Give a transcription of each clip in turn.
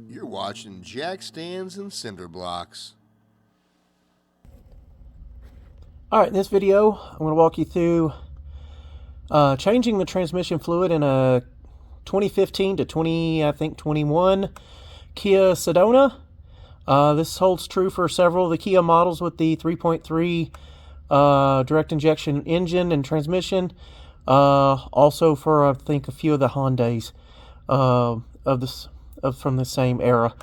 You're watching Jack Stands and Cinder Blocks. Alright, in this video, I'm going to walk you through changing the transmission fluid in a 2015 to 21 Kia Sedona. This holds true for several of the Kia models with the 3.3 direct injection engine and transmission. Also for, I think, a few of the Hondas from the same era.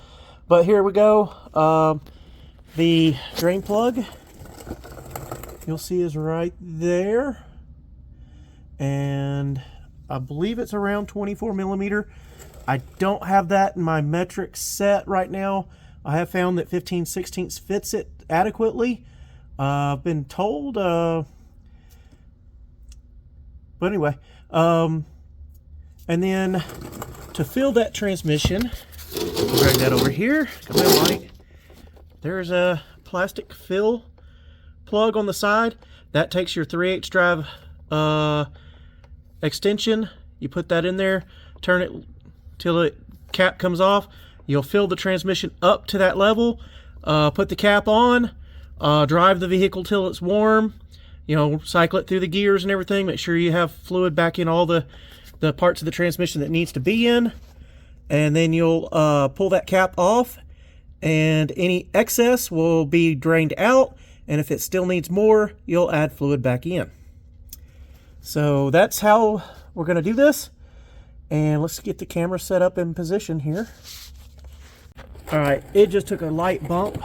But here we go. The drain plug, you'll see, is right there, and I believe it's around 24 millimeter. I don't have that in my metric set right now. I have found that 15/16 fits it adequately. I've been told, but anyway, and then to fill that transmission, drag that over here. Come on, Mike. There's a plastic fill plug on the side that takes your 3/8 drive extension. You put that in there, turn it till the cap comes off. You'll fill the transmission up to that level, put the cap on, drive the vehicle till it's warm, cycle it through the gears and everything. Make sure you have fluid back in all the parts of the transmission that needs to be in, and then you'll pull that cap off, and any excess will be drained out. And if it still needs more, you'll add fluid back in. So that's how we're going to do this. And let's get the camera set up in position here. All right, it just took a light bump.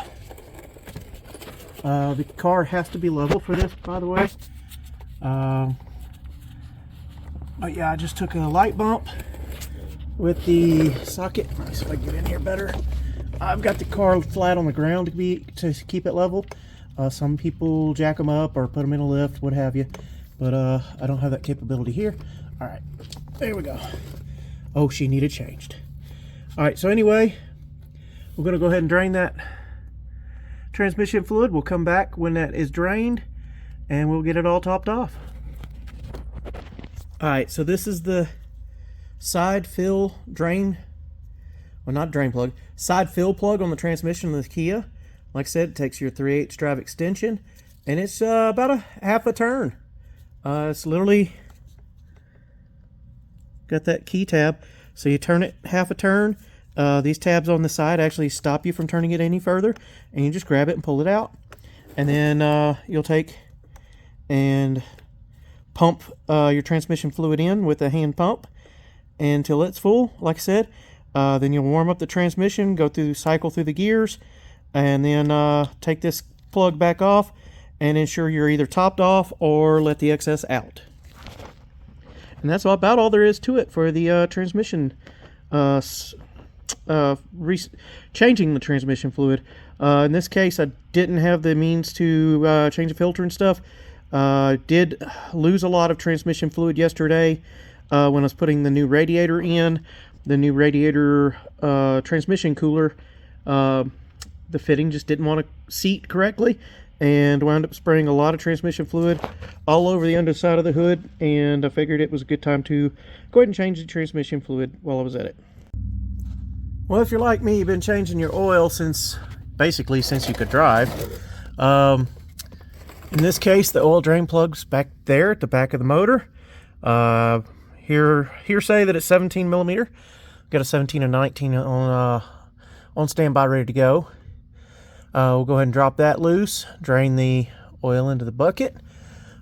The car has to be level for this, by the way. But yeah, I just took a light bump with the socket. Let me see if I can get in here better. I've got the car flat on the ground to keep it level. Some people jack them up or put them in a lift, what have you, but I don't have that capability here. All right, there we go. Oh, she needed changed. All right, so anyway, we're going to go ahead and drain that transmission fluid. We'll come back when that is drained, and we'll get it all topped off. All right, so this is the side fill drain, well, not drain plug, side fill plug on the transmission of the Kia. Like I said, it takes your 3/8 drive extension, and it's about a half a turn. It's literally got that key tab, so you turn it half a turn. These tabs on the side actually stop you from turning it any further, and you just grab it and pull it out. And then you'll take and pump your transmission fluid in with a hand pump until it's full, like I said. Then you'll warm up the transmission, cycle through the gears, and then take this plug back off and ensure you're either topped off or let the excess out. And that's about all there is to it for the transmission, changing the transmission fluid. In this case, I didn't have the means to change the filter and stuff. Did lose a lot of transmission fluid yesterday when I was putting the new radiator in. The new radiator transmission cooler, the fitting just didn't want to seat correctly, and wound up spraying a lot of transmission fluid all over the underside of the hood, and I figured it was a good time to go ahead and change the transmission fluid while I was at it. Well, if you're like me, you've been changing your oil basically since you could drive. In this case, the oil drain plug's back there at the back of the motor. Hearsay that it's 17 millimeter. Got a 17 and 19 on standby, ready to go. We'll go ahead and drop that loose, drain the oil into the bucket,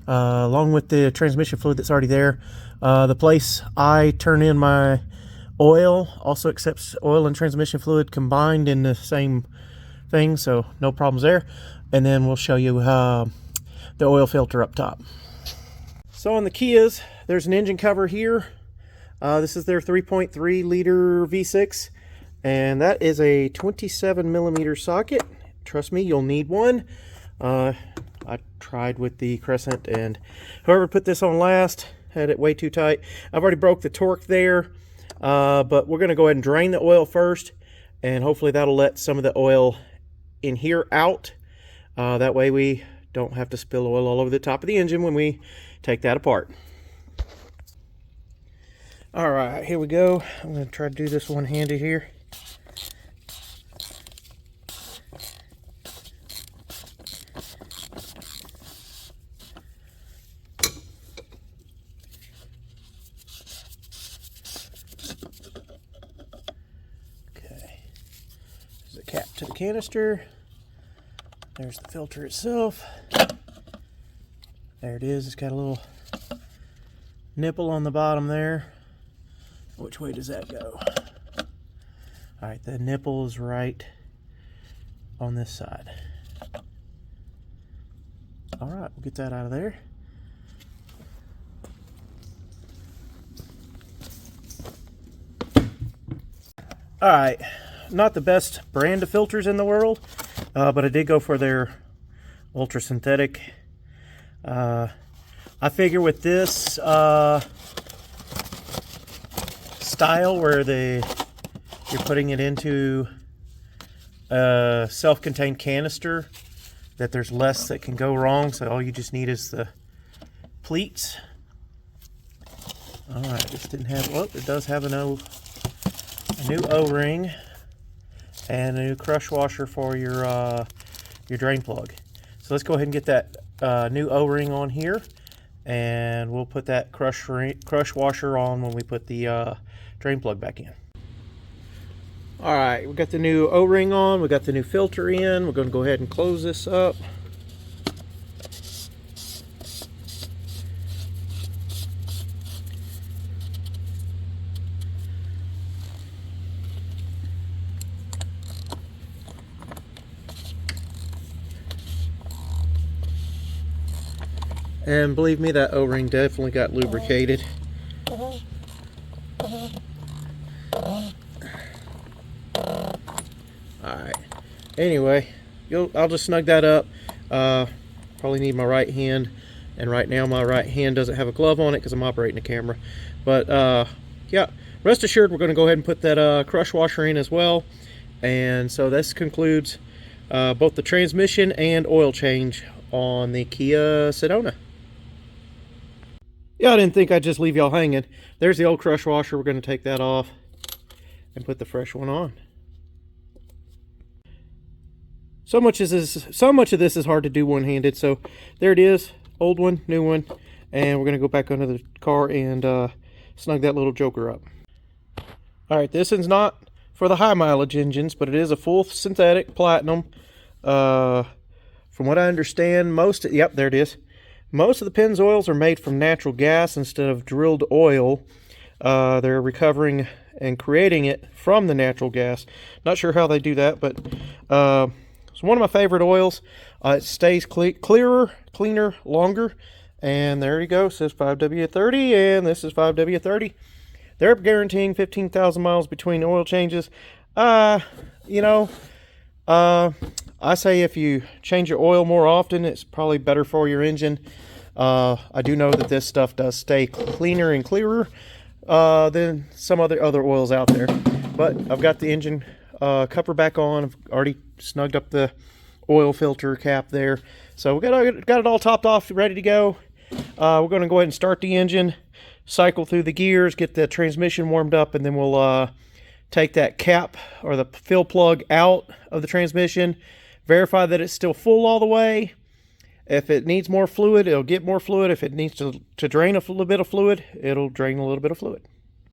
along with the transmission fluid that's already there. The place I turn in my oil also accepts oil and transmission fluid combined in the same thing, so no problems there. And then we'll show you the oil filter up top. So on the Kias, there's an engine cover here. This is their 3.3 liter V6, and that is a 27 millimeter socket. Trust me, you'll need one. I tried with the Crescent, and whoever put this on last had it way too tight. I've already broke the torque there, but we're going to go ahead and drain the oil first, and hopefully that'll let some of the oil in here out. That way we don't have to spill oil all over the top of the engine when we take that apart. All right, here we go. I'm going to try to do this one-handed here. Okay, there's the cap to the canister. There's the filter itself. There it is. It's got a little nipple on the bottom there. Which way does that go? All right, the nipple is right on this side. All right, we'll get that out of there. All right, not the best brand of filters in the world, but I did go for their ultra synthetic. I figure with this style where you're putting it into a self-contained canister, that there's less that can go wrong, so all you just need is the pleats. All right, this didn't have, well, it does have a new O-ring and a new crush washer for your drain plug. So let's go ahead and get that new O-ring on here, and we'll put that crush washer on when we put the drain plug back in. All right, we got the new O-ring on, we got the new filter in. We're going to go ahead and close this up. And believe me, that O-ring definitely got lubricated. Alright, anyway, I'll just snug that up. Probably need my right hand, and right now my right hand doesn't have a glove on it because I'm operating the camera. But yeah, rest assured we're going to go ahead and put that crush washer in as well. And so this concludes both the transmission and oil change on the Kia Sedona. Yeah, I didn't think I'd just leave y'all hanging. There's the old crush washer. We're going to take that off and put the fresh one on. So much of this is hard to do one-handed. So there it is, old one, new one, and we're going to go back under the car and snug that little joker up. All right, this is not for the high mileage engines, but it is a full synthetic platinum. From what I understand, yep, there it is. Most of the Pennzoils are made from natural gas instead of drilled oil. They're recovering and creating it from the natural gas. Not sure how they do that, but it's one of my favorite oils. It stays clearer, cleaner, longer. And there you go. It says 5W30, and this is 5W30. They're guaranteeing 15,000 miles between oil changes. You know, I say if you change your oil more often, it's probably better for your engine. I do know that this stuff does stay cleaner and clearer than some other oils out there. But I've got the engine cover back on. I've already snugged up the oil filter cap there. So we got it all topped off, ready to go. We're going to go ahead and start the engine, cycle through the gears, get the transmission warmed up, and then we'll take that cap or the fill plug out of the transmission, verify that it's still full all the way. If it needs more fluid, it'll get more fluid. If it needs to drain a little bit of fluid, it'll drain a little bit of fluid.